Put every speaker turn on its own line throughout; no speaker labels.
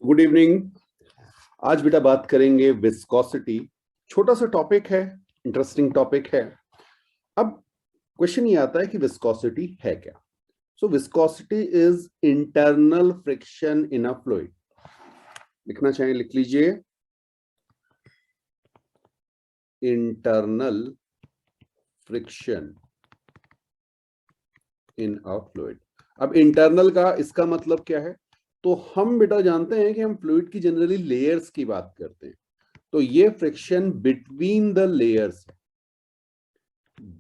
Good evening. आज बेटा बात करेंगे विस्कोसिटी। छोटा सा टॉपिक है, इंटरेस्टिंग टॉपिक है। अब क्वेश्चन ये आता है कि विस्कोसिटी है क्या। So viscosity is internal friction in a fluid. लिखना चाहें लिख लीजिए, internal friction in a fluid. अब इंटरनल का इसका मतलब क्या है? तो हम बेटा जानते हैं कि हम फ्लूइड की जनरली लेयर्स की बात करते हैं, तो ये फ्रिक्शन बिटवीन द लेयर्स है।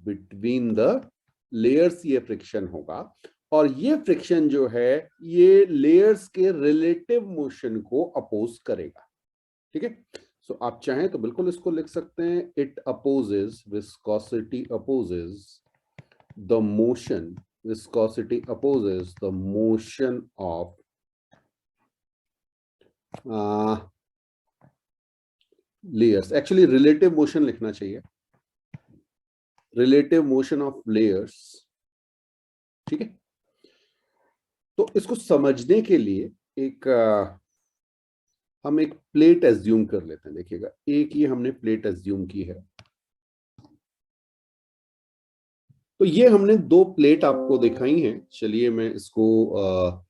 बिटवीन द लेयर्स ये फ्रिक्शन होगा, और ये फ्रिक्शन जो है ये लेयर्स के रिलेटिव मोशन को अपोज करेगा। ठीक है, सो आप चाहें तो बिल्कुल इसको लिख सकते हैं, it opposes, viscosity opposes the motion, viscosity opposes the motion of layers. Actually relative motion लिखना चाहिए, रिलेटिव मोशन ऑफ लेयर्स। ठीक है, तो इसको समझने के लिए हम एक प्लेट एज्यूम कर लेते हैं। देखिएगा, एक ही हमने प्लेट एज्यूम की है। तो ये हमने दो प्लेट आपको दिखाई हैं। चलिए मैं इसको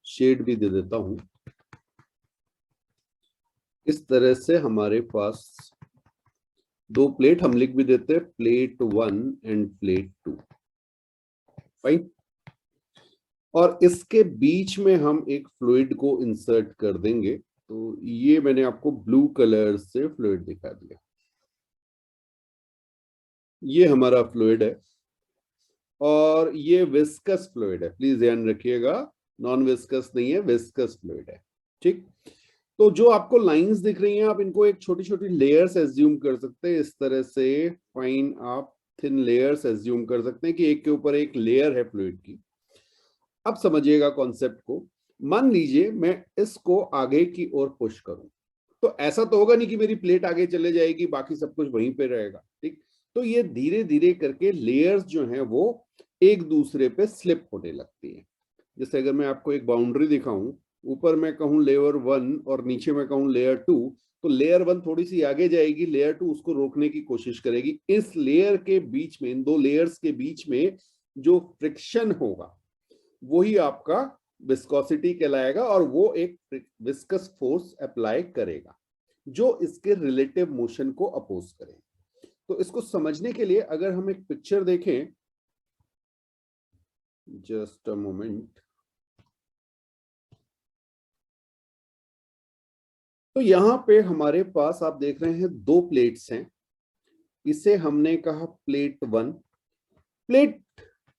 शेड भी दे देता हूं। इस तरह से हमारे पास दो प्लेट, हम लिख भी देते हैं प्लेट 1 एंड प्लेट 2। फाइन। और इसके बीच में हम एक फ्लूइड को इंसर्ट कर देंगे। तो ये मैंने आपको ब्लू कलर से फ्लूइड दिखा दिया। ये हमारा फ्लूइड है और ये विस्कस फ्लूइड है। प्लीज ध्यान रखिएगा, नॉन विस्कस नहीं है, विस्कस फ्लूइड है। ठीक, तो जो आपको लाइंस दिख रही हैं, आप इनको एक छोटी छोटी लेयर्स एज्यूम कर सकते हैं। इस तरह से फाइन आप थिन लेयर्स एज्यूम कर सकते हैं कि एक के ऊपर एक लेयर है फ्लूइड की। अब समझिएगा कॉन्सेप्ट को। मान लीजिए मैं इसको आगे की ओर पुश करूं, तो ऐसा तो होगा नहीं कि मेरी प्लेट आगे चले जाएगी, बाकी सब कुछ वहीं पे रहेगा। ठीक, तो ये धीरे धीरे करके लेयर्स जो हैं वो एक दूसरे पे स्लिप होने लगती है। जैसे अगर मैं आपको एक बाउंड्री दिखाऊं, ऊपर मैं कहूं लेयर 1 और नीचे मैं कहूं लेयर 2, तो लेयर 1 थोड़ी सी आगे जाएगी, लेयर 2 उसको रोकने की कोशिश करेगी। इस लेयर के बीच में, इन दो लेयर्स के बीच में जो फ्रिक्शन होगा वही आपका विस्कोसिटी कहलाएगा, और वो एक विस्कस फोर्स अप्लाई करेगा जो इसके रिलेटिव मोशन को अपोज करे। तो इसको समझने के लिए अगर हम एक पिक्चर देखें, जस्ट अ मोमेंट। तो यहां पे हमारे पास आप देख रहे हैं दो प्लेट्स हैं। इसे हमने कहा प्लेट 1, प्लेट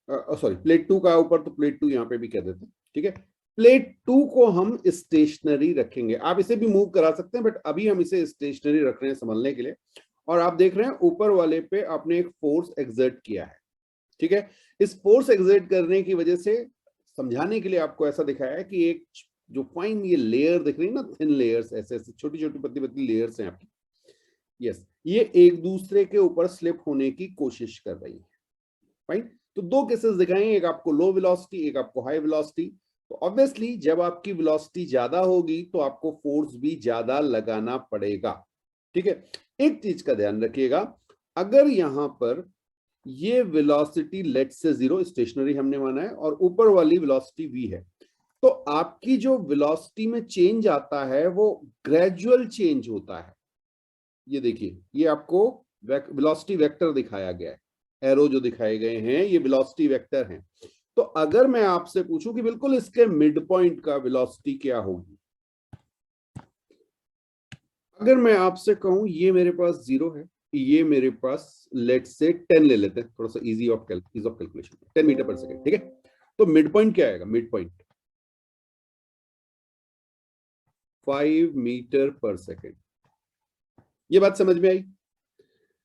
सॉरी प्लेट 2 का ऊपर, तो प्लेट 2 यहां पे भी कह देते हैं। ठीक है, प्लेट 2 को हम स्टेशनरी रखेंगे। आप इसे भी मूव करा सकते हैं, बट अभी हम इसे स्टेशनरी रख रहे हैं संभलने के लिए। और आप देख रहे हैं ऊपर वाले पे आपने एक फोर्स एक्सर्ट किया है। ठीक है, इस फोर्स एक्सर्ट करने की वजह से, समझाने के लिए आपको ऐसा दिखाया है कि एक जो फाइन ये लेयर दिख रही है ना, थिन लेयर्स, ऐसे ऐसे छोटी छोटी पतली पतली लेयर्स हैं आपकी। यस, ये एक दूसरे के ऊपर स्लिप होने की कोशिश कर रही है। फाइन। तो दो केसेस दिखाए, एक आपको लो वेलोसिटी, एक आपको हाई वेलोसिटी। तो ऑब्वियसली जब आपकी वेलोसिटी ज्यादा होगी तो आपको फोर्स भी ज्यादा लगाना पड़ेगा। ठीक है, एक चीज का ध्यान रखिएगा, अगर यहां पर ये वेलोसिटी लेट से 0 स्टेशनरी हमने माना है और ऊपर वाली वेलोसिटी v है, तो आपकी जो वेलोसिटी में चेंज आता है वो ग्रेजुअल चेंज होता है। ये देखिए, ये आपको वेलोसिटी वेक्टर दिखाया गया है। एरो जो दिखाए गए हैं ये वेलोसिटी वेक्टर हैं। तो अगर मैं आपसे पूछूं कि बिल्कुल इसके मिड पॉइंट का वेलोसिटी क्या होगी, अगर मैं आपसे कहूं ये मेरे पास 0 है, ये मेरे पास लेट से 10 ले लेते हैं, थोड़ा सा easy of ease of calculation, 10 metre per second. ठीक है, तो मिड पॉइंट क्या आएगा? Mid point 5 metre per second. ये बात समझ में आई?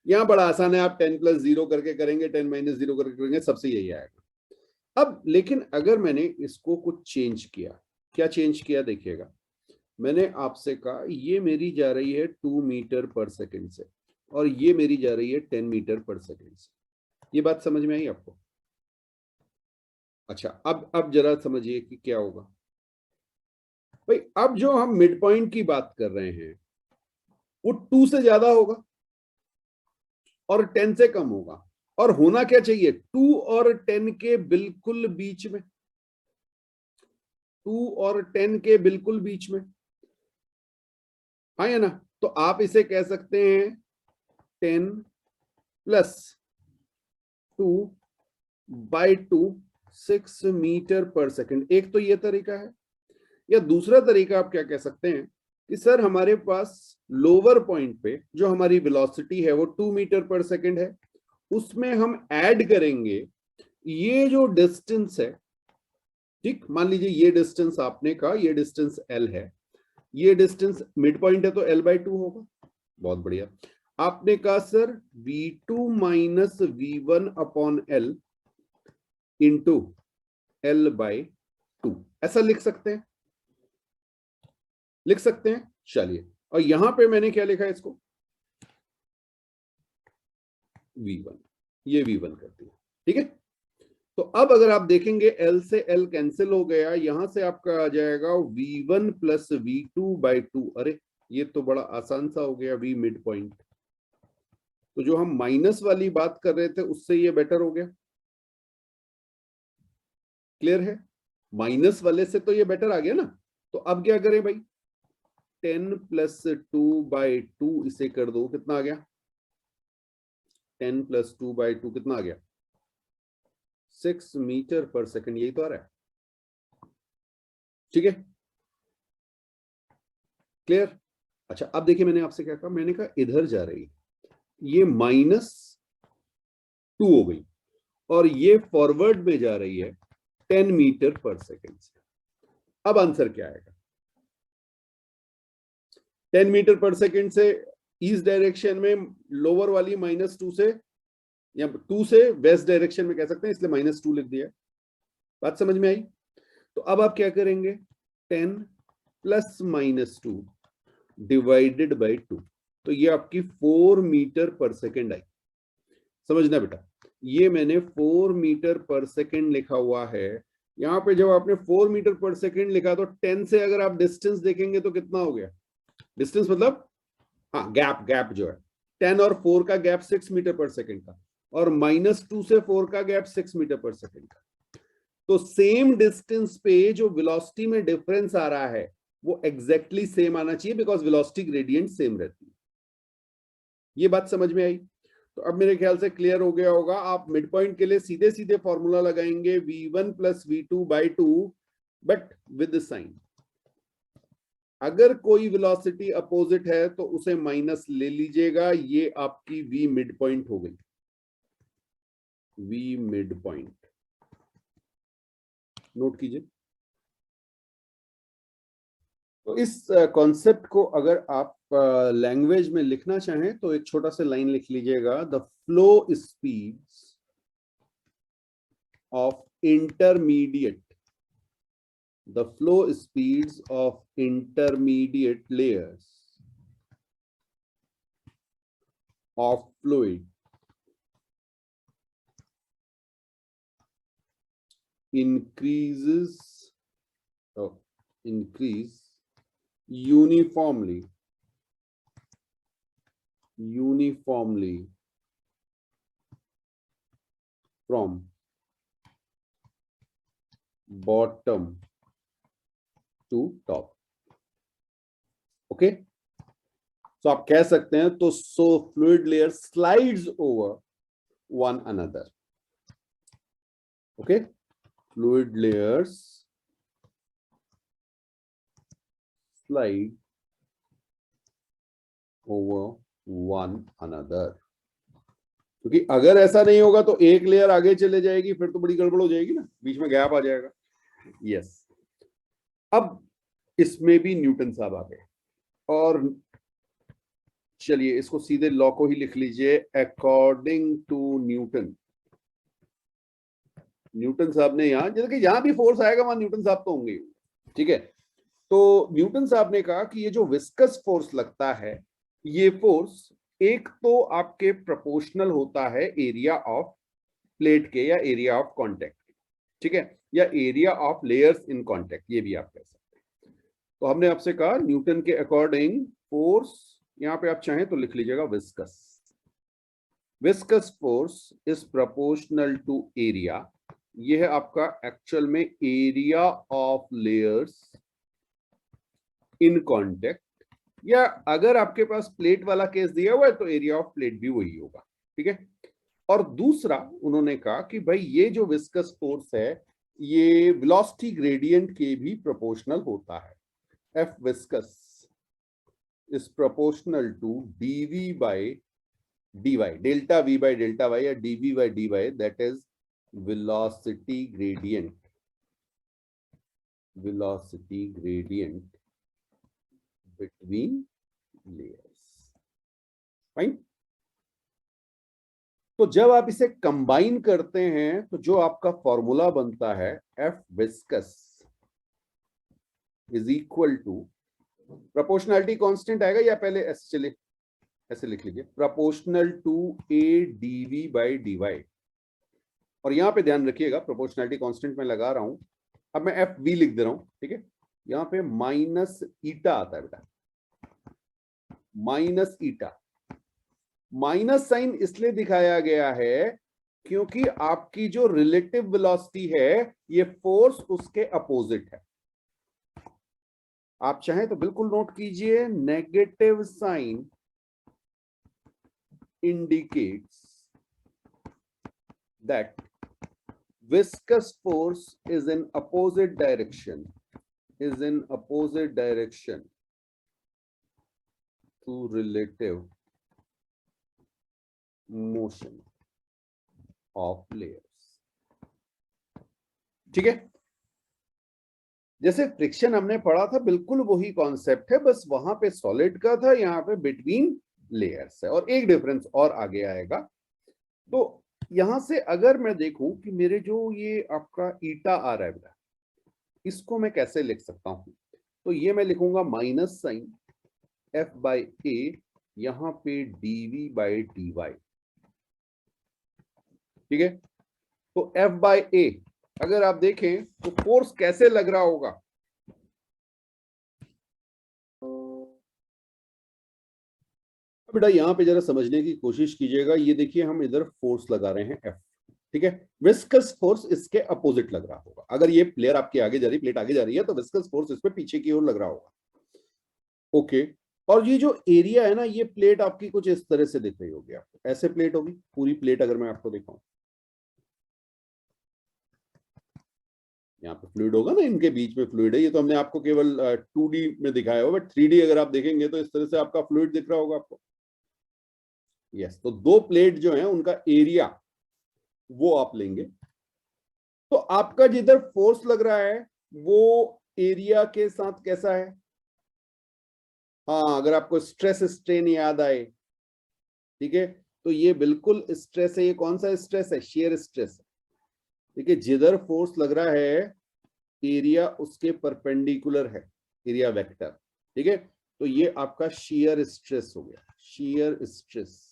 यहां बड़ा आसान है, आप 10 प्लस 0 करके करेंगे, 10 माइनस 0 करके करेंगे, सबसे यही आएगा। अब लेकिन अगर मैंने इसको कुछ चेंज किया, क्या चेंज किया देखिएगा, मैंने आपसे कहा ये मेरी जा रही है 2 मीटर पर सेकेंड से, और ये मेरी जा रही है 10 मीटर पर सेकेंड से। ये बात समझ में आई आपको? अच्छा, अब जरा समझिए कि क्या होगा। भाई अब जो हम मिड पॉइंट की बात कर रहे हैं वो 2 से ज्यादा होगा और 10 से कम होगा, और होना क्या चाहिए 2 और 10 के बिल्कुल बीच में, 2 और 10 के बिल्कुल बीच में, हाँ या ना। तो आप इसे कह सकते हैं 10 प्लस 2/2 6 मीटर पर सेकंड। एक तो ये तरीका है, या दूसरा तरीका आप क्या कह सकते हैं कि सर हमारे पास लोअर पॉइंट पे जो हमारी वेलोसिटी है वो 2 मीटर पर सेकंड है, उसमें हम ऐड करेंगे ये जो डिस्टेंस है, ठीक, मान लीजिए ये डिस्टेंस आपने कहा ये डिस्टेंस L है, ये डिस्टेंस मिड पॉइंट है तो L/2 होगा। बहुत बढ़िया। आपने कहा sir V2 minus V1 upon L into L/2, ऐसा लिख सकते हैं, लिख सकते हैं। चलिए, और यहां पे मैंने क्या लिखा है इसको V1, ये V1 कर दिया, ठीक है। तो अब अगर आप देखेंगे L से L कैंसिल हो गया, यहां से आपका आ जाएगा V1 प्लस V2/2। अरे ये तो बड़ा आसान सा हो गया, V मिड पॉइंट। तो जो हम माइनस वाली बात कर रहे थे उससे ये बेटर हो गया। क्लियर है, माइनस वाले से तो ये बेटर आ गया ना। तो अब क्या करें भाई, 10 प्लस 2/2 इसे कर दो, कितना आ गया 10 प्लस 2/2 कितना आ गया 6 मीटर पर सेकंड, यही तो आ रहा है, ठीक है। क्लियर। अच्छा अब देखिए मैंने आपसे क्या कहा, मैंने कहा इधर जा रही है, ये -2 हो गई, और ये फॉरवर्ड में जा रही है 10 मीटर पर सेकंड से। अब आंसर क्या आएगा, 10 मीटर पर सेकंड से ईस्ट डायरेक्शन में लोअर वाली -2 से, या 2 से वेस्ट डायरेक्शन में कह सकते हैं, इसलिए -2 लिख दिया। बात समझ में आई। तो अब आप क्या करेंगे 10 प्लस -2 डिवाइडेड बाई 2, तो ये आपकी 4 मीटर पर सेकंड आई। समझना बेटा, ये मैंने 4 मीटर पर सेकंड लिखा हुआ है। यहां पे जब आपने 4 मीटर पर सेकंड लिखा तो 10 से अगर आप डिस्टेंस देखेंगे तो कितना हो गया, डिस्टेंस मतलब हाँ गैप, गैप जो है 10 और 4 का गैप 6 मीटर पर सेकंड का, और -2 से 4 का गैप 6 मीटर पर सेकंड का। तो सेम डिस्टेंस पे जो वेलोसिटी में डिफरेंस आ रहा है वो एग्जैक्टली सेम आना चाहिए, बिकॉज वेलोसिटी ग्रेडियंट सेम रहती है। ये बात समझ में आई। तो अब मेरे ख्याल से क्लियर हो गया होगा। आप मिड पॉइंट के लिए सीधे सीधे फॉर्मूला लगाएंगे V1 plus V2/2, but with sign. अगर कोई वेलोसिटी अपोजिट है तो उसे माइनस ले लीजिएगा, ये आपकी V मिड पॉइंट हो गई, V मिड पॉइंट नोट कीजिए। तो इस कॉन्सेप्ट को अगर आप लैंग्वेज में लिखना चाहें तो एक छोटा सा लाइन लिख लीजिएगा, the flow speeds of intermediate, the flow speeds of intermediate layers of fluid increase uniformly from bottom to top। Okay, तो आप कह सकते हैं तो so fluid layer slides over one another. Okay, fluid layers slide over one another, क्योंकि अगर ऐसा नहीं होगा तो एक लेयर आगे चले जाएगी, फिर तो बड़ी गड़बड़ हो जाएगी ना, बीच में गैप आ जाएगा। यस, अब इसमें भी न्यूटन साहब आ गए, और चलिए इसको सीधे लॉ को ही लिख लीजिए, अकॉर्डिंग टू न्यूटन। न्यूटन साहब ने यहां, जैसे कि यहां भी फोर्स आएगा वहां न्यूटन साहब तो होंगे, ठीक है। तो न्यूटन साहब ने कहा कि ये जो विस्कस फोर्स लगता है, ये फोर्स एक तो आपके प्रोपोर्शनल होता है एरिया ऑफ प्लेट के, या एरिया ऑफ कांटेक्ट, ठीक है, या area of layers in contact, ये भी आप कह सकते हैं। तो हमने आपसे कहा न्यूटन के अकॉर्डिंग फोर्स, यहां पे आप चाहें तो लिख लीजिएगा viscous. Viscous force is proportional to area. यह है आपका एक्चुअल में area of layers in contact, या अगर आपके पास प्लेट वाला केस दिया हुआ है तो एरिया ऑफ प्लेट भी वही होगा, ठीक है। और दूसरा उन्होंने कहा कि भाई ये जो विस्कस फोर्स है ये वेलोसिटी ग्रेडियंट के भी प्रोपोर्शनल होता है। F viscous is proportional to DV by dy, delta v by delta y या dv by dy, that is velocity gradient, velocity gradient between layers, fine. तो जब आप इसे कंबाइन करते हैं तो जो आपका फॉर्मूला बनता है F viscous is equal to, proportionality constant आएगा या पहले ऐसे चले, ऐसे लिख लीजिए, proportional to A DV by DY. और यहां पे ध्यान रखिएगा प्रोपोर्शनैलिटी कांस्टेंट में लगा रहा हूं, अब मैं एफ वी लिख दे रहा हूं, ठीक है। यहां पे माइनस ईटा आता है बेटा, माइनस ईटा। माइनस साइन इसलिए दिखाया गया है क्योंकि आपकी जो रिलेटिव वेलोसिटी है ये फोर्स उसके अपोजिट है। आप चाहें तो बिल्कुल नोट कीजिए, negative sign indicates that viscous force is in opposite direction, is in opposite direction to relative motion of layers, ठीक है। जैसे फ्रिक्शन हमने पढ़ा था बिल्कुल वही कॉन्सेप्ट है, बस वहां पे सॉलिड का था, यहां पे बिटवीन लेयर्स है। और एक डिफरेंस और आगे आएगा। तो यहां से अगर मैं देखूं कि मेरे जो ये आपका ईटा आ रहा है बेटा, इसको मैं कैसे लिख सकता हूं, तो ये मैं लिखूंगा माइनस साइन एफ बाई ए, यहां पे डीवी बाई डी वाई, ठीक है। तो एफ बाई ए अगर आप देखें तो फोर्स कैसे लग रहा होगा, बेटा यहां पे जरा समझने की कोशिश कीजिएगा। ये देखिए हम इधर फोर्स लगा रहे हैं एफ, ठीक है। विस्कस फोर्स इसके अपोजिट लग रहा होगा। अगर ये प्लेयर आपकी आगे जा रही, प्लेट आगे जा रही है तो विस्कस फोर्स इस पे पीछे की ओर लग रहा होगा, ओके। और ये जो एरिया है ना, ये प्लेट आपकी कुछ इस तरह से दिख रही होगी आपको, ऐसे प्लेट होगी पूरी प्लेट। अगर मैं आपको दिखाऊं, यहाँ पे फ्लूइड होगा ना, इनके बीच में फ्लूइड है। ये तो हमने आपको केवल 2D में दिखाया होगा, बट 3D अगर आप देखेंगे तो इस तरह से आपका फ्लूइड दिख रहा होगा आपको। यस, तो दो प्लेट जो है उनका एरिया वो आप लेंगे, तो आपका जिधर फोर्स लग रहा है वो एरिया के साथ कैसा है। हाँ, अगर आपको स्ट्रेस स्ट्रेन याद आए, ठीक है, तो ये बिल्कुल स्ट्रेस है। ये कौन सा स्ट्रेस है, शेयर स्ट्रेस है। देखिए जिधर फोर्स लग रहा है एरिया उसके परपेंडिकुलर है, एरिया वेक्टर, ठीक है। तो ये आपका शेयर स्ट्रेस हो गया, शेयर स्ट्रेस।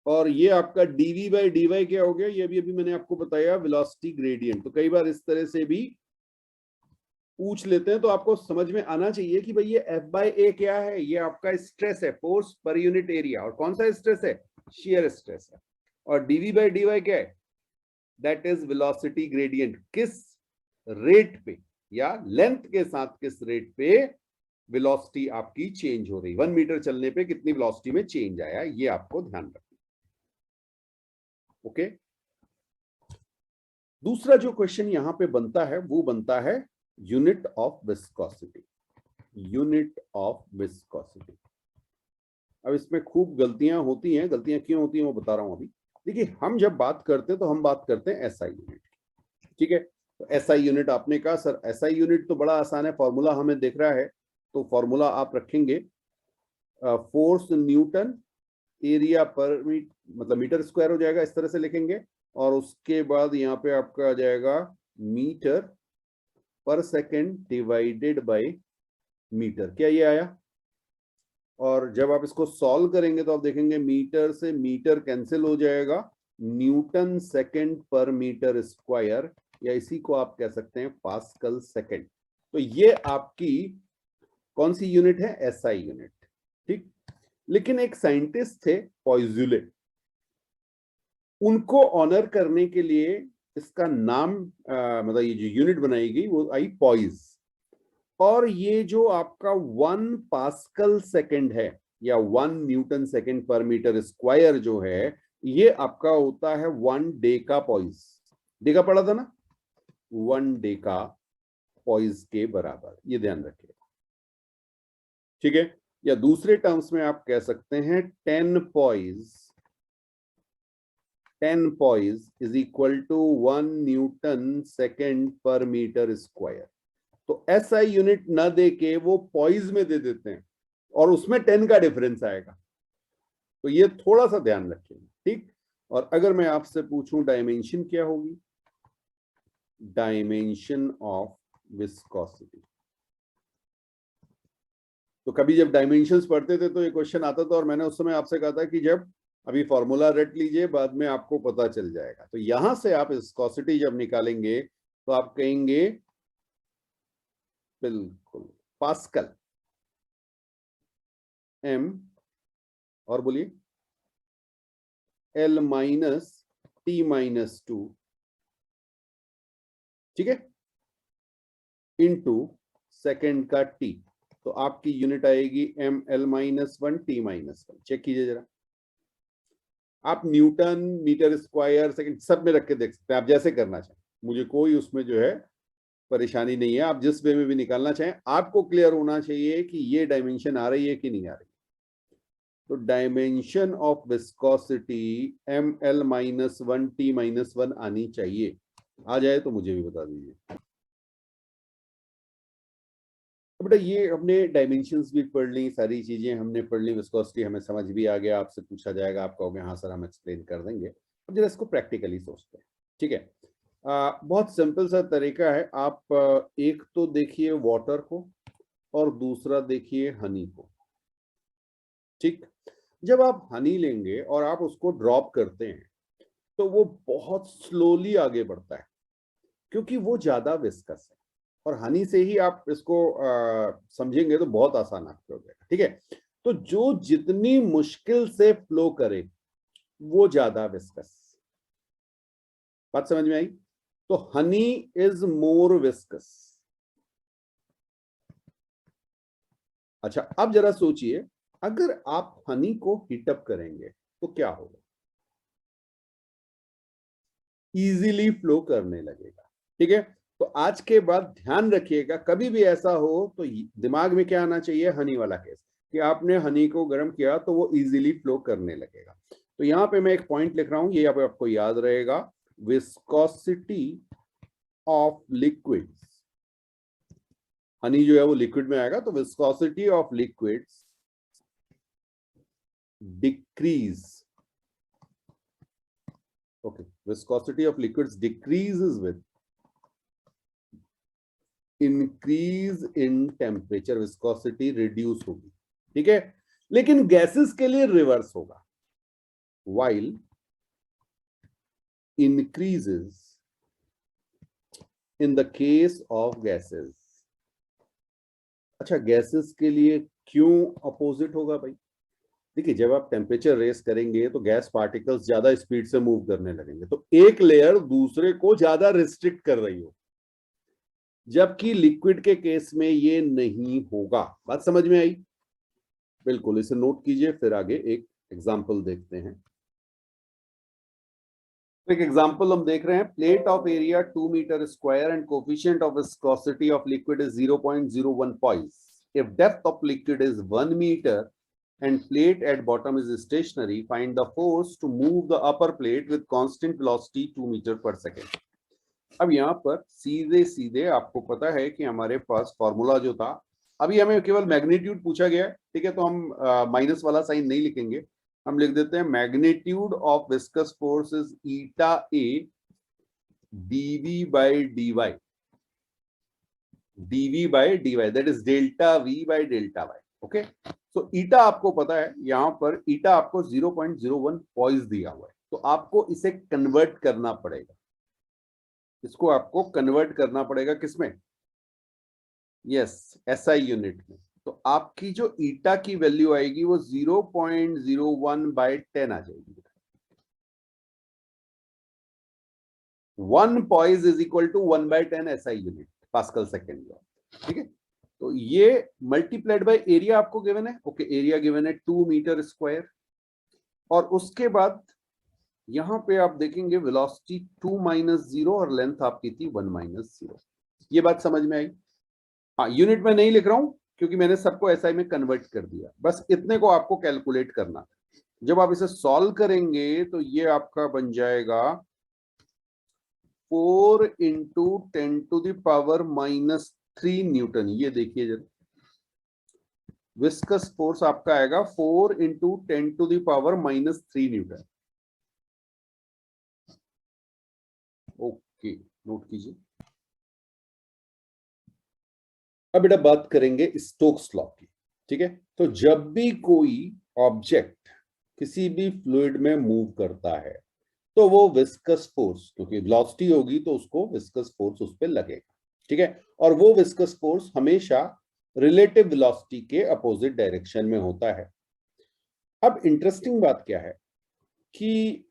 और ये आपका dv बाई dy क्या हो गया, ये भी अभी मैंने आपको बताया वेलोसिटी ग्रेडियंट। तो कई बार इस तरह से भी पूछ लेते हैं, तो आपको समझ में आना चाहिए कि भाई ये f बाई ए क्या है, ये आपका स्ट्रेस है, फोर्स पर यूनिट एरिया। और कौन सा स्ट्रेस है, शेयर स्ट्रेस है। और dv बाई dy क्या है, दैट इज वेलोसिटी ग्रेडियंट, किस रेट पे या लेंथ के साथ किस रेट पे वेलोसिटी आपकी चेंज हो रही, 1 मीटर चलने पे कितनी वेलोसिटी में चेंज आया, ये आपको ध्यान रखना, ओके। दूसरा जो क्वेश्चन यहां पे बनता है वो बनता है unit of viscosity, unit of viscosity. अब इसमें खूब गलतियां होती हैं, गलतियां क्यों होती हैं वो बता रहा हूं अभी। देखिए हम जब बात करते हैं तो हम बात करते हैं एसआई यूनिट, ठीक है। तो एसआई यूनिट आपने कहा सर एसआई यूनिट तो बड़ा आसान है, फॉर्मूला हमें दिख रहा है। तो फॉर्मूला आप रखेंगे फोर्स न्यूटन एरिया पर मतलब मीटर स्क्वायर हो जाएगा, इस तरह से लिखेंगे। और उसके बाद यहाँ पे आपका आ जाएगा metre per second divided by metre, क्या ये आया। और जब आप इसको सॉल्व करेंगे तो आप देखेंगे मीटर से मीटर कैंसिल हो जाएगा, न्यूटन सेकेंड पर मीटर स्क्वायर, या इसी को आप कह सकते हैं पास्कल सेकेंड। तो ये आपकी कौन सी यूनिट है? एसआई यूनिट, ठीक। लेकिन एक साइंटिस्ट थे पॉइजुले, उनको ऑनर करने के लिए इसका नाम मतलब ये जो यूनिट बनाई गई वो आई पॉइज। और ये जो आपका 1 पास्कल सेकंड है या 1 newton second per metre square जो है, ये आपका होता है 1 डे का पॉइज। डेका पढ़ा था ना, 1 डे का पॉइज के बराबर, ये ध्यान रखिए, ठीक है। या दूसरे टर्म्स में आप कह सकते हैं 10 poise is equal to 1 newton second per metre square. तो एसआई यूनिट न दे के वो पॉइज में दे देते हैं और उसमें 10 का डिफरेंस आएगा, तो ये थोड़ा सा ध्यान रखिए, ठीक। और अगर मैं आपसे पूछूं डायमेंशन क्या होगी? Dimension of viscosity. तो कभी जब डायमेंशंस पढ़ते थे तो ये क्वेश्चन आता था और मैंने उस समय आपसे कहा था कि जब अभी फॉर्मूला रट लीजिए, बाद में आपको पता चल जाएगा। तो यहां से आप विस्कोसिटी जब निकालेंगे तो आप कहेंगे बिल्कुल पास्कल, एम और बोलिए एल माइनस टी माइनस 2, ठीक है, इनटू सेकेंड का टी। तो आपकी यूनिट आएगी M L minus 1 T minus 1। Check कीजिए जरा, आप न्यूटन मीटर स्क्वायर सेकंड सब में रख के देख सकते हैं, आप जैसे करना चाहें, मुझे कोई उसमें जो है परेशानी नहीं है। आप जिस वे में भी निकालना चाहें, आपको क्लियर होना चाहिए कि ये डायमेंशन आ रही है कि नहीं आ रही। तो dimension of viscosity M L minus 1 T minus 1 आनी चाहिए। आ जाए तो मुझे भी बता दीजिए। तो बेटा ये हमने डायमेंशंस भी पढ़ ली, सारी चीजें हमने पढ़ ली, विस्कोसिटी हमें समझ भी आ गया। आपसे पूछा जाएगा, आप कहोगे हाँ सर हम एक्सप्लेन कर देंगे। अब जरा इसको प्रैक्टिकली सोचते हैं, ठीक है। बहुत सिंपल सा तरीका है। आप एक तो देखिए वाटर को और दूसरा देखिए हनी को, ठीक। जब आप हनी लेंगे और आप उसको ड्रॉप करते हैं तो वो बहुत स्लोली आगे बढ़ता है क्योंकि वो ज्यादा विस्कस है। और हनी से ही आप इसको समझेंगे तो बहुत आसान आपको हो जाएगा, ठीक है। तो जो जितनी मुश्किल से फ्लो करे वो ज्यादा विस्कस। बात समझ में आई? तो हनी इज मोर विस्कस। अच्छा, अब जरा सोचिए, अगर आप हनी को हीटअप करेंगे तो क्या होगा? इजीली फ्लो करने लगेगा, ठीक है। तो आज के बाद ध्यान रखिएगा, कभी भी ऐसा हो तो दिमाग में क्या आना चाहिए? हनी वाला केस, कि आपने हनी को गर्म किया तो वो इजीली फ्लो करने लगेगा। तो यहां पे मैं एक पॉइंट लिख रहा हूं, ये आपको याद रहेगा, विस्कोसिटी ऑफ लिक्विड्स। हनी जो है वो लिक्विड में आएगा, तो viscosity of liquids decrease, okay, viscosity of liquids decreases with increase in temperature. Viscosity reduce होगी, ठीक है। लेकिन गैसेस के लिए रिवर्स होगा, while increases in the case of gases। अच्छा, गैसेस के लिए क्यों अपोजिट होगा भाई? देखिए, जब आप टेम्परेचर रेस करेंगे तो गैस पार्टिकल्स ज्यादा स्पीड से मूव करने लगेंगे, तो एक लेयर दूसरे को ज्यादा रिस्ट्रिक्ट कर रही हो, जबकि लिक्विड के केस में ये नहीं होगा। बात समझ में आई? बिल्कुल, इसे नोट कीजिए, फिर आगे एक एग्जांपल देखते हैं। एक एग्जांपल हम देख रहे हैं, plate of area 2 metre square and coefficient of viscosity of liquid is 0.01 point. If depth of liquid is 1 metre and plate at bottom is stationary, find the force to move the upper plate with constant velocity 2 meter per second। अब यहाँ पर सीधे सीधे आपको पता है कि हमारे पास फॉर्मूला जो था, अभी हमें केवल मैग्नीट्यूड पूछा गया है, ठीक है। तो हम माइनस वाला साइन नहीं लिखेंगे, हम लिख देते हैं magnitude of viscous force is eta A DV by D Y, DV by D Y, that is delta V by delta Y, okay. तो ईटा आपको पता है, यहां पर ईटा आपको 0.01 पॉइंट दिया हुआ है, तो आपको इसे कन्वर्ट करना पड़ेगा। इसको आपको कन्वर्ट करना पड़ेगा किसमें? यस, एसआई यूनिट में। तो आपकी जो ईटा की वैल्यू आएगी वो 0.01/10 आ जाएगी। 1 poise is equal to 1/10 SI unit pascal second law. ठीक है, तो ये मल्टीप्लाइड बाय एरिया आपको गिवन है। ओके, एरिया गिवन है 2 मीटर स्क्वायर, और उसके बाद यहां पे आप देखेंगे वेलोसिटी 2 - 0 और लेंथ आपकी थी 1 - 0। ये बात समझ में आई? हाँ, यूनिट में नहीं लिख रहा हूं क्योंकि मैंने सबको एसआई में कन्वर्ट कर दिया, बस इतने को आपको कैलकुलेट करना। जब आप इसे सॉल्व करेंगे तो ये आपका बन जाएगा 4 × 10⁻³ न्यूटन। ये देखिए जरा, विस्कस फोर्स आपका आएगा 4 × 10⁻³ न्यूटन। ओके, नोट कीजिए। अब बेटा बात करेंगे स्टोक्स लॉ की। ठीक है, तो जब भी कोई ऑब्जेक्ट किसी भी फ्लूइड में मूव करता है तो वो विस्कस फोर्स, क्योंकि वेलोसिटी होगी तो उसको विस्कस फोर्स उस पर लगेगा। ठीक है, और वो विस्कस फोर्स हमेशा रिलेटिव वेलोसिटी के अपोजिट डायरेक्शन में होता है। अब इंटरेस्टिंग बात क्या है कि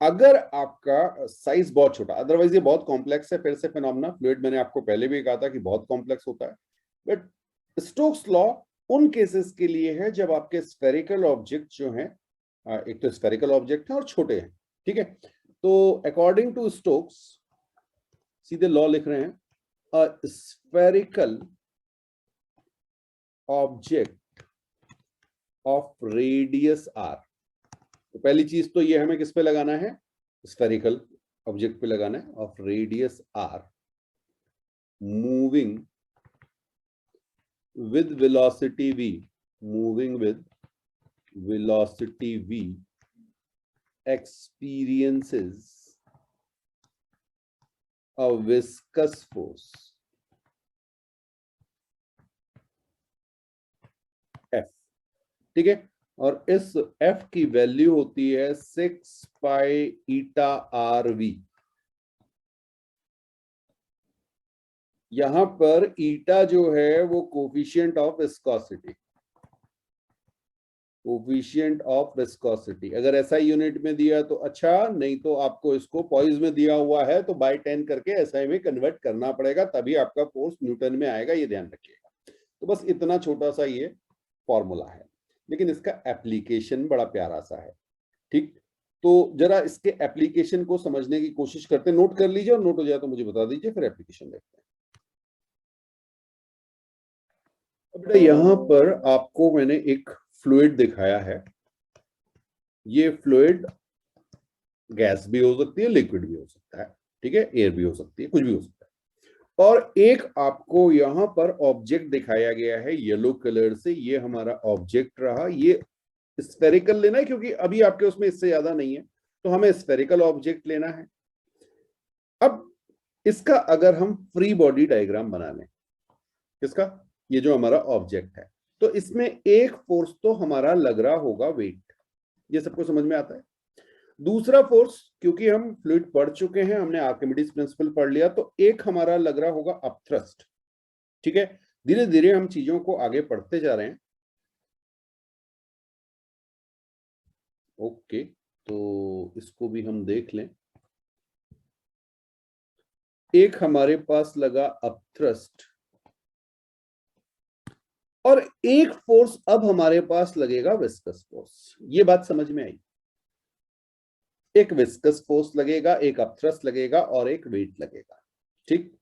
अगर आपका साइज बहुत छोटा, अदरवाइज ये बहुत कॉम्प्लेक्स है, फिर से फिनोमेना फ्लूइड, मैंने आपको पहले भी कहा था कि बहुत कॉम्प्लेक्स होता है, बट स्टोक्स लॉ उन केसेस के लिए है जब आपके स्फेरिकल ऑब्जेक्ट जो हैं, एक तो स्फेरिकल ऑब्जेक्ट है और छोटे हैं। ठीक है, तो अकॉर्डिंग टू स्टोक्स सीधे लॉ लिख रहे हैं, a spherical object of radius R. तो पहली चीज तो ये हमें किस पे लगाना है, स्फेरिकल ऑब्जेक्ट पे लगाना है, of radius R, moving with velocity v, moving with velocity v, experiences a viscous force F। ठीक है, और इस F की वैल्यू होती है 6π∗r⁵v। यहां पर ईटा जो है वो coefficient of viscosity, coefficient of viscosity. अगर ऐसा यूनिट में दिया तो अच्छा, नहीं तो आपको इसको पॉइज में दिया हुआ है तो बाय 10 करके एसआई में कन्वर्ट करना पड़ेगा, तभी आपका फोर्स न्यूटन में आएगा, ये ध्यान रखिएगा। तो बस इतना छोटा सा ये फॉर्मूला है, लेकिन इसका एप्लीकेशन बड़ा प्यारा सा है। ठीक, तो जरा इसके एप्लीकेशन को समझने की कोशिश करते हैं। नोट कर लीजिए, और नोट हो जाए तो मुझे बता दीजिए, फिर एप्लीकेशन देखते हैं। बेटा यहां पर आपको मैंने एक फ्लूइड दिखाया है। ये फ्लूइड गैस भी हो सकती है, लिक्विड भी हो सकता है, ठीक है, एयर भी हो सकती है, कुछ भी हो सकता है। और एक आपको यहां पर ऑब्जेक्ट दिखाया गया है येलो कलर से, ये हमारा ऑब्जेक्ट रहा। ये स्फेरिकल लेना है क्योंकि अभी आपके उसमें इससे ज्यादा नहीं है, तो हमें स्फेरिकल ऑब्जेक्ट लेना है। अब इसका अगर हम फ्री बॉडी डायग्राम बना लें, इसका, ये जो हमारा ऑब्जेक्ट है, तो इसमें एक फोर्स तो हमारा लग रहा होगा वेट, ये सबको समझ में आता है। दूसरा फोर्स, क्योंकि हम फ्लूइड पढ़ चुके हैं, हमने आर्किमिडीज प्रिंसिपल पढ़ लिया, तो एक हमारा लग रहा होगा अपथ्रस्ट। ठीक है, धीरे धीरे हम चीजों को आगे पढ़ते जा रहे हैं। ओके, तो इसको भी हम देख लें। एक हमारे पास लगा अपथ्रस्ट, और एक फोर्स अब हमारे पास लगेगा विस्कस फोर्स। ये बात समझ में आई? एक विस्कस फोर्स लगेगा, एक अपथ्रस्ट लगेगा, और एक वेट लगेगा। ठीक,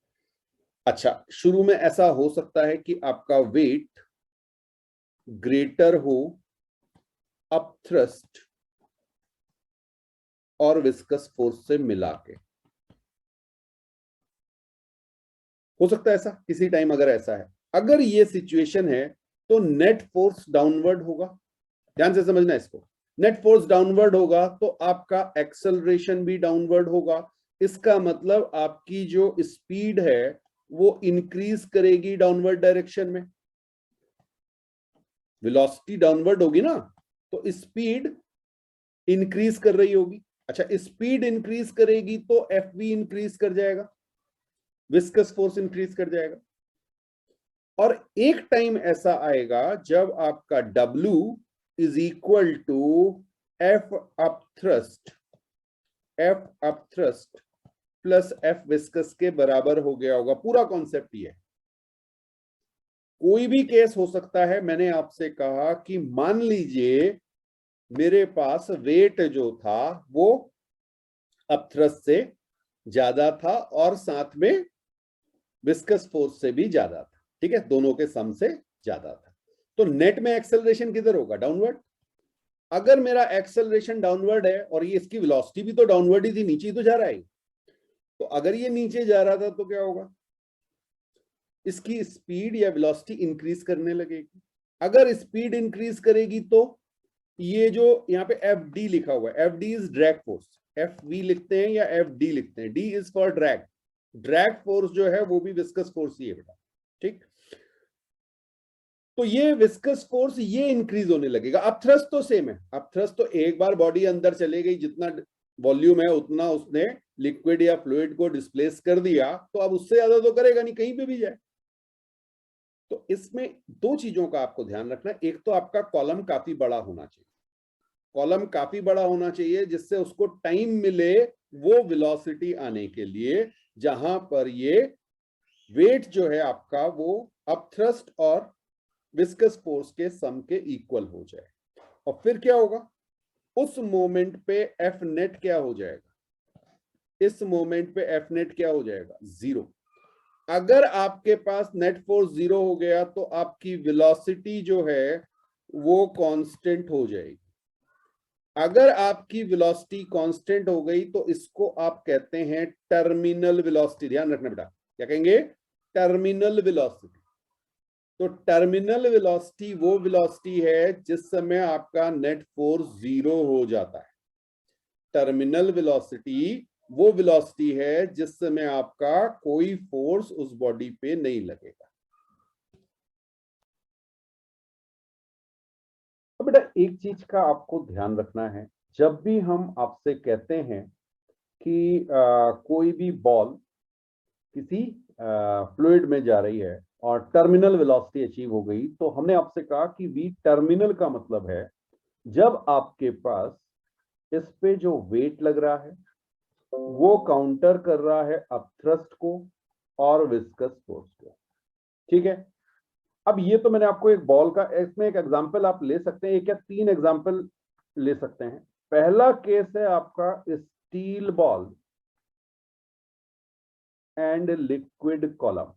अच्छा, शुरू में ऐसा हो सकता है कि आपका वेट ग्रेटर हो अपथ्रस्ट और विस्कस फोर्स से मिला के, हो सकता है ऐसा किसी टाइम। अगर ऐसा है, अगर ये सिचुएशन है, तो नेट फोर्स डाउनवर्ड होगा। ध्यान से समझना इसको, नेट फोर्स डाउनवर्ड होगा तो आपका एक्सेलरेशन भी डाउनवर्ड होगा। इसका मतलब आपकी जो स्पीड है वो इंक्रीज करेगी डाउनवर्ड डायरेक्शन में। वेलोसिटी डाउनवर्ड होगी ना, तो स्पीड इंक्रीज कर रही होगी। अच्छा, स्पीड इंक्रीज करेगी तो एफ भी इंक्रीज कर जाएगा, विस्कस फोर्स इंक्रीज कर जाएगा। और एक टाइम ऐसा आएगा जब आपका W is equal to F upthrust plus F viscous के बराबर हो गया होगा। पूरा कॉन्सेप्ट ये है। कोई भी केस हो सकता है। मैंने आपसे कहा कि मान लीजिए मेरे पास वेट जो था वो अपथ्रस्ट से ज्यादा था और साथ में विस्कस फोर्स से भी ज्यादा था। ठीक है, दोनों के सम से ज्यादा था। तो नेट में एक्सेलरेशन किधर होगा? डाउनवर्ड। अगर मेरा एक्सेलरेशन डाउनवर्ड है और ये इसकी वेलोसिटी भी तो डाउनवर्ड ही थी, नीचे ही तो जा रहा है, तो अगर ये नीचे जा रहा था तो क्या होगा? इसकी स्पीड या वेलोसिटी इंक्रीज करने लगेगी। अगर स्पीड इंक्रीज करेगी तो ये जो यहाँ पे एफ डी लिखा हुआ है, F D is drag force, F V लिखते हैं या एफ डी लिखते हैं, D is for drag. Drag force जो है वो भी विस्कस फोर्स ही है बेटा। ठीक, तो ये विस्कस फोर्स ये इंक्रीज होने लगेगा। अब थ्रस्ट तो सेम है। अब थ्रस्ट तो एक बार बॉडी अंदर चले गई, जितना वॉल्यूम है उतना उसने लिक्विड या फ्लूइड को डिस्प्लेस कर दिया, तो अब उससे ज्यादा तो करेगा नहीं, कहीं पे भी जाए। तो इसमें दो चीजों का आपको ध्यान रखना। एक तो आपका कॉलम काफी बड़ा होना चाहिए, कॉलम काफी बड़ा होना चाहिए जिससे उसको टाइम मिले वो वेलोसिटी आने के लिए, जहां पर ये वेट जो है आपका वो अपथ्रस्ट और विस्कस फोर्स के सम के इक्वल हो जाए। और फिर क्या होगा? उस मोमेंट पे एफ नेट क्या हो जाएगा? इस मोमेंट पे एफ नेट क्या हो जाएगा? जीरो। अगर आपके पास नेट फोर्स जीरो हो गया तो आपकी वेलोसिटी जो है वो कांस्टेंट हो जाएगी। अगर आपकी वेलोसिटी कांस्टेंट हो गई तो इसको आप कहते हैं टर्मिनल वेलोसिटी। ध्यान रखना बेटा, क्या कहेंगे? Terminal velocity. तो टर्मिनल वेलोसिटी वो वेलोसिटी है जिस समय आपका नेट फोर्स जीरो हो जाता है। टर्मिनल वेलोसिटी वो वेलोसिटी है जिस समय आपका कोई फोर्स उस बॉडी पे नहीं लगेगा। तो बेटा एक चीज का आपको ध्यान रखना है, जब भी हम आपसे कहते हैं कि कोई भी बॉल किसी फ्लूइड में जा रही है और टर्मिनल वेलोसिटी अचीव हो गई, तो हमने आपसे कहा कि वी टर्मिनल का मतलब है जब आपके पास इस पे जो वेट लग रहा है वो काउंटर कर रहा है अपथ्रस्ट को और विस्कस फोर्स को। ठीक है, अब ये तो मैंने आपको एक बॉल का, इसमें एक एग्जांपल आप ले सकते हैं, एक या तीन एग्जांपल ले सकते हैं। पहला केस है आपका steel ball and liquid column.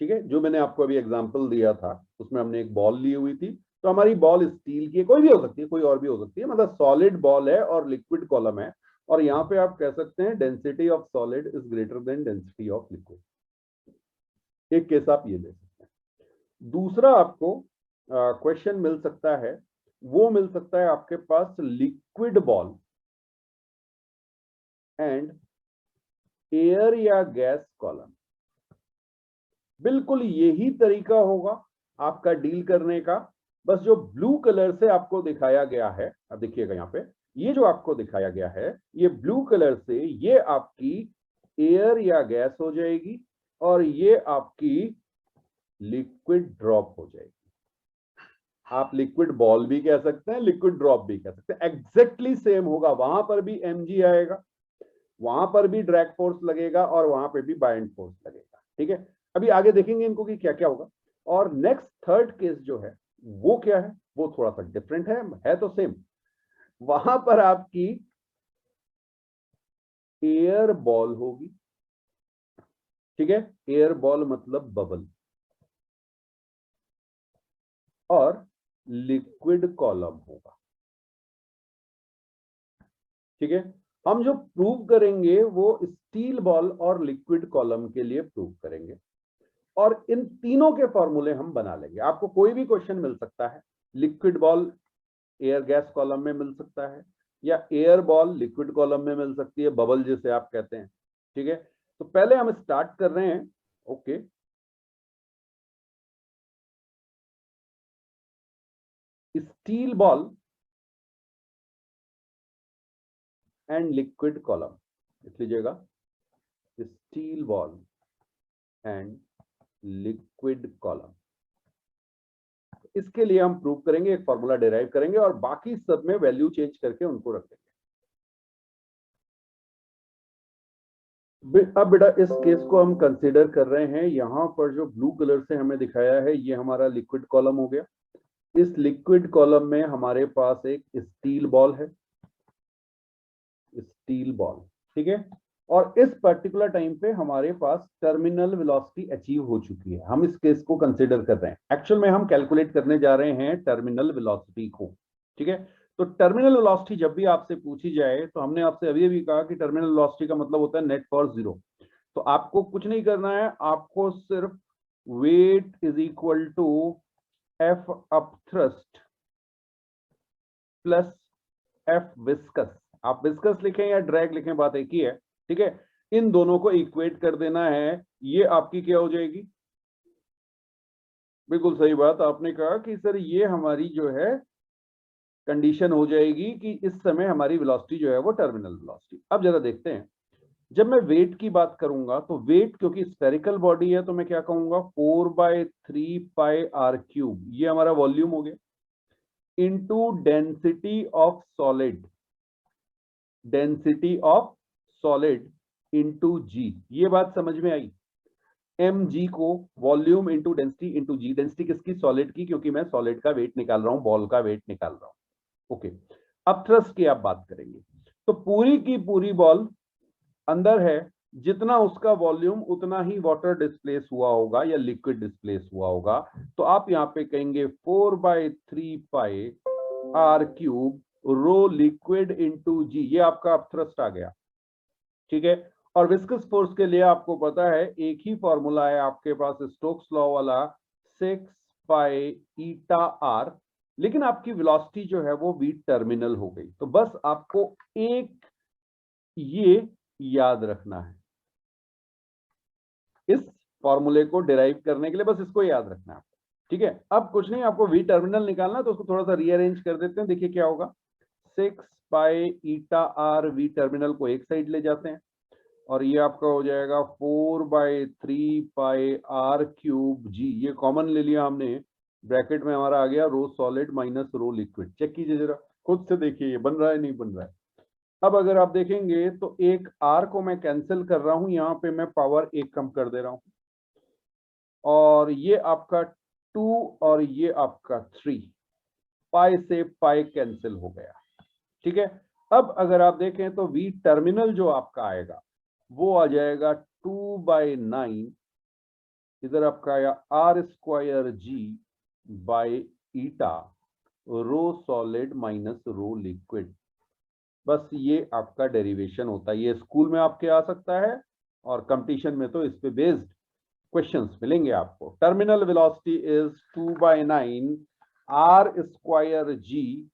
ठीक है, जो मैंने आपको अभी एग्जांपल दिया था उसमें हमने एक बॉल ली हुई थी, तो हमारी बॉल स्टील की है, कोई भी हो सकती है, कोई और भी हो सकती है, मतलब सॉलिड बॉल है और लिक्विड कॉलम है, और यहां पे आप कह सकते हैं density of solid is greater than density of liquid. एक केस आप ये ले सकते हैं। दूसरा आपको क्वेश्चन मिल सकता है, वो मिल सकता है आपके पास लिक्विड बॉल एंड एयर या गैस कॉलम। बिल्कुल यही तरीका होगा आपका डील करने का, बस जो ब्लू कलर से आपको दिखाया गया है, अब देखिएगा यहां पे ये जो आपको दिखाया गया है, ये ब्लू कलर से ये आपकी एयर या गैस हो जाएगी और ये आपकी लिक्विड ड्रॉप हो जाएगी। आप लिक्विड बॉल भी कह सकते हैं, लिक्विड ड्रॉप भी कह सकते हैं, एग्जैक्टली सेम होगा। वहां पर भी mg आएगा, वहां पर भी ड्रैग फोर्स लगेगा और वहां पर भी बाइंड फोर्स लगेगा। ठीक है, अभी आगे देखेंगे इनको कि क्या क्या होगा। और नेक्स्ट थर्ड केस जो है वो क्या है, वो थोड़ा सा डिफरेंट है तो सेम। वहां पर आपकी एयर बॉल होगी। ठीक है, एयर बॉल मतलब बबल, और लिक्विड कॉलम होगा। ठीक है, हम जो प्रूव करेंगे वो स्टील बॉल और लिक्विड कॉलम के लिए प्रूव करेंगे, और इन तीनों के फॉर्मूले हम बना लेंगे। आपको कोई भी क्वेश्चन मिल सकता है, liquid ball air gas column में मिल सकता है, या एयर बॉल लिक्विड कॉलम में मिल सकती है, बबल जिसे आप कहते हैं। ठीक है, तो पहले हम स्टार्ट कर रहे हैं। Okay, steel ball and liquid column लिख लीजिएगा, steel ball and liquid column. इसके लिए हम प्रूव करेंगे, एक फॉर्मूला डिराइव करेंगे और बाकी सब में वैल्यू चेंज करके उनको रख देंगे। अब बेटा इस केस को हम कंसीडर कर रहे हैं, यहां पर जो ब्लू कलर से हमें दिखाया है ये हमारा लिक्विड कॉलम हो गया। इस लिक्विड कॉलम में हमारे पास एक स्टील बॉल है, स्टील बॉल, ठीक है। और इस पर्टिकुलर टाइम पे हमारे पास टर्मिनल वेलोसिटी अचीव हो चुकी है। हम इस केस को कंसीडर कर रहे हैं, एक्चुअल में हम कैलकुलेट करने जा रहे हैं टर्मिनल वेलोसिटी को, ठीक है। तो टर्मिनल वेलोसिटी जब भी आपसे पूछी जाए तो हमने आपसे अभी भी कहा कि टर्मिनल वेलोसिटी का मतलब होता है नेट फॉर जीरो। तो आपको कुछ नहीं करना है, आपको सिर्फ weight is equal to F upthrust plus F viscous, आप विस्कस लिखें या ड्रैग लिखें बात एक ही है, ठीक है। इन दोनों को इक्वेट कर देना है, ये आपकी क्या हो जाएगी, बिल्कुल सही बात आपने कहा कि सर ये हमारी जो है कंडीशन हो जाएगी कि इस समय हमारी वेलोसिटी जो है वो टर्मिनल वेलोसिटी। अब जरा देखते हैं, जब मैं वेट की बात करूंगा तो वेट क्योंकि स्फेरिकल बॉडी है तो मैं क्या कहूंगा 4/3πr³, ये हमारा वॉल्यूम हो गया, into density of solid, density of solid into g. ये बात समझ में आई, एम जी को volume into density into g. Density किसकी, सॉलिड की, क्योंकि मैं सॉलिड का वेट निकाल रहा हूं, बॉल का वेट निकाल रहा हूं। ओके, अब थ्रस्ट की आप बात करेंगे तो पूरी की पूरी बॉल अंदर है, जितना उसका वॉल्यूम उतना ही वाटर डिस्प्लेस हुआ होगा या लिक्विड डिस्प्लेस हुआ होगा। तो आप यहां पे कहेंगे 4/3πr³ रो लिक्विड इंटू जी, ये आपका अब थ्रस्ट आ गया, ठीक है। और विस्कस फोर्स के लिए आपको पता है एक ही फॉर्मूला है आपके पास, स्टोक्स लॉ वाला 6π∗r, लेकिन आपकी वेलोसिटी जो है वो वी टर्मिनल हो गई। तो बस आपको एक ये याद रखना है, इस फॉर्मूले को डिराइव करने के लिए बस इसको याद रखना है, ठीक है। अब कुछ नहीं, आपको वी टर्मिनल निकालना है तो उसको थोड़ा सा रीअरेंज कर देते हैं, देखिए क्या होगा। 6π∗r वी टर्मिनल को एक साइड ले जाते हैं और ये आपका हो जाएगा 4/3πr³ जी, ये कॉमन ले लिया हमने, ब्रैकेट में हमारा आ गया rho solid minus rho liquid. Check कीजिए जरा खुद से, देखिए ये बन रहा है नहीं बन रहा है। अब अगर आप देखेंगे तो एक आर को मैं कैंसिल कर रहा हूं, यहां पे मैं पावर एक कम कर दे रहा हूं, और ये आपका 2 और ये आपका 3, पाई से पाई कैंसिल हो गया, ठीक है। अब अगर आप देखें तो वी टर्मिनल जो आपका आएगा वो आ जाएगा 2/9, इधर आपका आया r²g/η rho solid minus rho liquid. बस ये आपका डेरिवेशन होता है, ये स्कूल में आपके आ सकता है और कंपटीशन में तो इस पे बेस्ड क्वेश्चंस मिलेंगे आपको। Terminal velocity is 2/9 r²g/η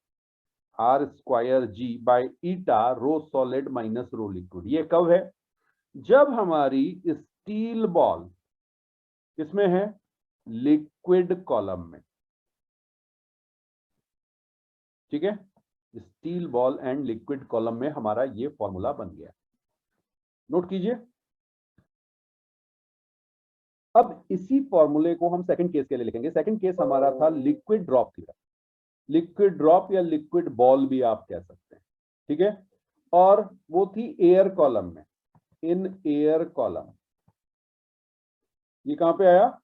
rho solid minus rho liquid. ये कब है, जब हमारी स्टील बॉल किसमें है, लिक्विड कॉलम में, ठीक है। Steel ball and liquid column में हमारा ये फॉर्मूला बन गया, नोट कीजिए। अब इसी फॉर्मूले को हम सेकंड केस के लिए लिखेंगे। सेकंड केस हमारा था liquid drop theorem, liquid drop या लिक्विड बॉल भी आप कह सकते हैं, ठीक है। और वो थी एयर कॉलम में, इन एयर कॉलम। ये कहां पे आया,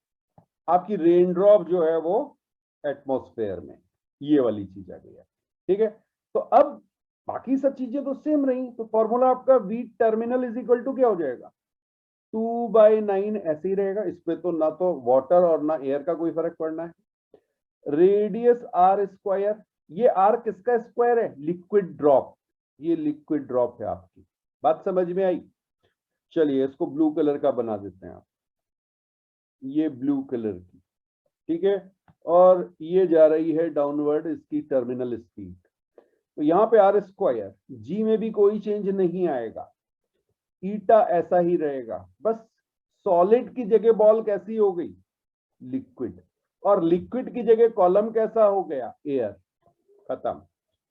आपकी रेन ड्रॉप जो है वो एटमॉस्फेयर में, ये वाली चीज आ गई है, ठीक है। तो अब बाकी सब चीजें तो सेम रही, तो फॉर्मूला आपका V terminal is equal to क्या हो जाएगा, 2/9 ऐसे ही रहेगा। इस पे तो ना तो वाटर और ना एयर का कोई फर्क पड़ना है। रेडियस r², ये r किसका स्क्वायर है, लिक्विड ड्रॉप, ये लिक्विड ड्रॉप है आपकी, बात समझ में आई। चलिए इसको ब्लू कलर का बना देते हैं आप, ये ब्लू कलर की, ठीक है। और ये जा रही है डाउनवर्ड इसकी टर्मिनल स्पीड। तो यहां पे r², जी में भी कोई चेंज नहीं आएगा, ईटा ऐसा ही रहेगा, बस सॉलिड की जगह बॉल कैसी हो गई, लिक्विड, और लिक्विड की जगह कॉलम कैसा हो गया, एयर, खत्म।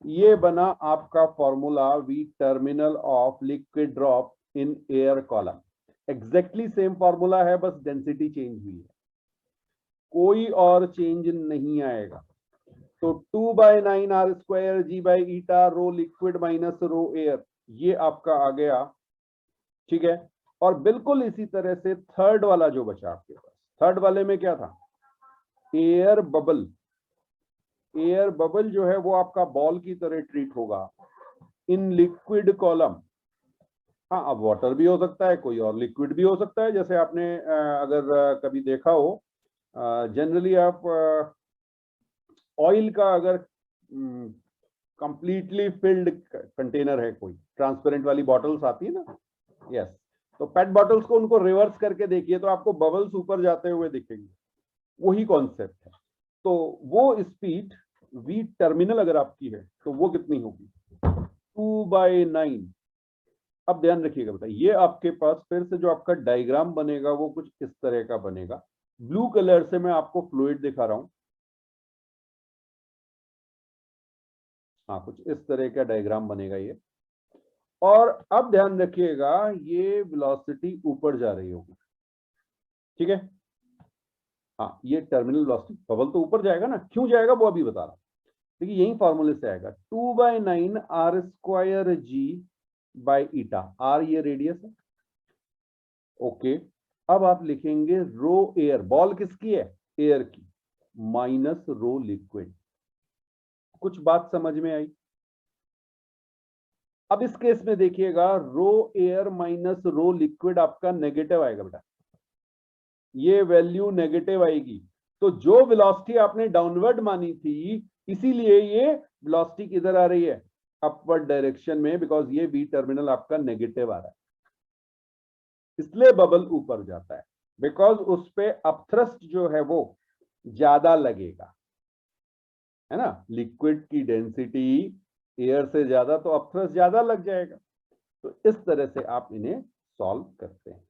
ये बना आपका formula V terminal of liquid drop in air column. Exactly same formula है, बस डेंसिटी चेंज हुई है। कोई और चेंज नहीं आएगा। तो 2/9 R square G by eta rho liquid minus rho air, ये आपका आ गया। ठीक है, और बिल्कुल इसी तरह से थर्ड वाला जो बचा आपके पास, थर्ड वाले में क्या था, एयर बबल। एयर बबल जो है वो आपका बॉल की तरह ट्रीट होगा इन लिक्विड कॉलम। हाँ, अब वाटर भी हो सकता है, कोई और लिक्विड भी हो सकता है। जैसे आपने अगर कभी देखा हो, जनरली आप ऑयल का अगर कंप्लीटली फिल्ड कंटेनर है, कोई ट्रांसपेरेंट वाली बॉटल्स आती है ना, यस, तो पेट बॉटल्स को उनको रिवर्स करके देखिए तो आपको बबल्स ऊपर जाते हुए दिखेंगे, वही कॉन्सेप्ट है। तो वो स्पीड V टर्मिनल अगर आपकी है तो वो कितनी होगी, 2/9। अब ध्यान रखिएगा बेटा, ये आपके पास फिर से जो आपका डायग्राम बनेगा वो कुछ इस तरह का बनेगा। ब्लू कलर से मैं आपको फ्लूइड दिखा रहा हूं। हाँ, कुछ इस तरह का डायग्राम बनेगा ये। और अब ध्यान रखिएगा, ये वेलोसिटी ऊपर जा रही होगी। ठीक है, हाँ, ये टर्मिनल वेलोसिटी, बबल तो ऊपर जाएगा ना, क्यों जाएगा वो अभी बता रहा हूं। देखिए यही फॉर्मूले से आएगा, 2/9 R square G by eta. R ये रेडियस है। ओके, अब आप लिखेंगे रो एयर, बॉल किसकी है, एयर की, माइनस रो लिक्विड। कुछ बात समझ में आई। अब इस केस में देखिएगा, रो एयर माइनस रो लिक्विड आपका नेगेटिव आएगा बेटा, ये वैल्यू नेगेटिव आएगी। तो जो वेलोसिटी आपने डाउनवर्ड मानी थी, इसीलिए ये वेलोसिटी किधर आ रही है, अपवर्ड डायरेक्शन में, बिकॉज ये बी टर्मिनल आपका नेगेटिव आ रहा है, इसलिए बबल ऊपर जाता है, बिकॉज उस पे अपथ्रस्ट जो है वो ज्यादा लगेगा, है ना। लिक्विड की डेंसिटी एयर से ज्यादा, तो अपथ्रस्ट ज्यादा लग जाएगा। तो इस तरह से आप इन्हें सॉल्व करते हैं।